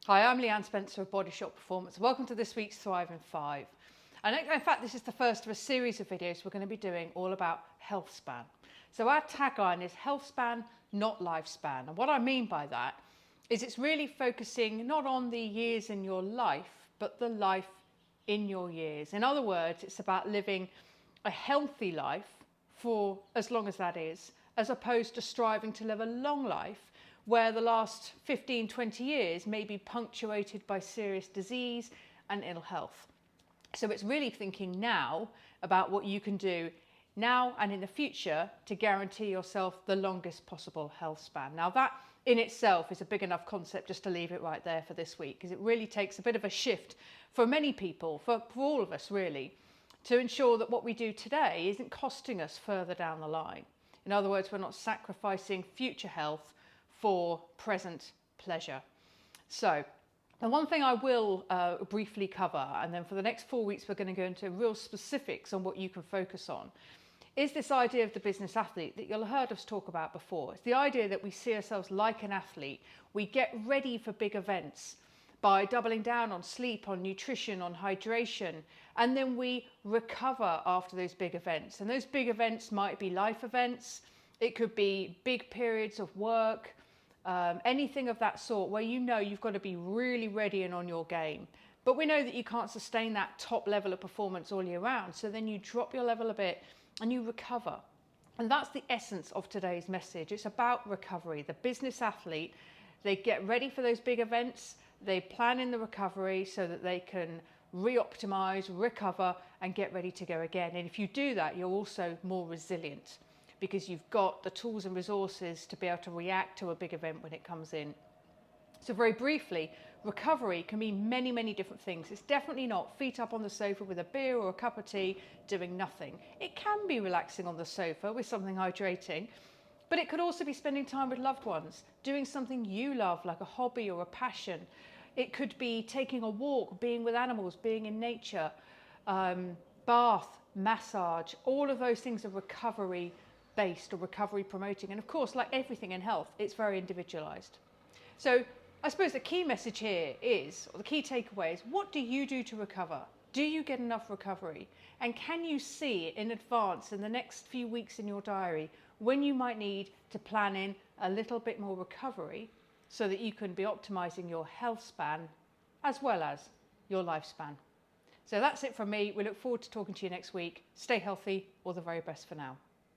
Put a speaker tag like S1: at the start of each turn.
S1: Hi, I'm Leanne Spencer of Body Shop Performance. Welcome to this week's Thrive in 5. And in fact, this is the first of a series of videos we're going to be doing all about Healthspan. So our tagline is Healthspan, not Lifespan. And what I mean by that is it's really focusing not on the years in your life, but the life in your years. In other words, it's about living a healthy life for as long as that is, as opposed to striving to live a long life where the last 15, 20 years may be punctuated by serious disease and ill health. So it's really thinking now about what you can do now and in the future to guarantee yourself the longest possible health span. Now that in itself is a big enough concept just to leave it right there for this week, because it really takes a bit of a shift for many people, for all of us really, to ensure that what we do today isn't costing us further down the line. In other words, we're not sacrificing future health for present pleasure. So the one thing I will briefly cover, and then for the next 4 weeks we're going to go into real specifics on what you can focus on, is this idea of the business athlete that you'll have heard us talk about before. It's the idea that we see ourselves like an athlete. We get ready for big events by doubling down on sleep, on nutrition, on hydration, and then we recover after those big events. And those big events might be life events, it could be big periods of work, anything of that sort where you know you've got to be really ready and on your game. But we know that you can't sustain that top level of performance all year round. So then you drop your level a bit and you recover. And that's the essence of today's message. It's about recovery. The business athlete, they get ready for those big events. They plan in the recovery so that they can re-optimize, recover and get ready to go again. And if you do that, you're also more resilient, because you've got the tools and resources to be able to react to a big event when it comes in. So very briefly, recovery can mean many, many different things. It's definitely not feet up on the sofa with a beer or a cup of tea doing nothing. It can be relaxing on the sofa with something hydrating, but it could also be spending time with loved ones, doing something you love like a hobby or a passion. It could be taking a walk, being with animals, being in nature, bath, massage. All of those things are recovery based or recovery promoting. And of course, like everything in health, it's very individualized. So I suppose the key message here is, or the key takeaway is, what do you do to recover? Do you get enough recovery? And can you see in advance in the next few weeks in your diary when you might need to plan in a little bit more recovery so that you can be optimizing your health span as well as your lifespan? So that's it from me. We look forward to talking to you next week. Stay healthy. All the very best for now.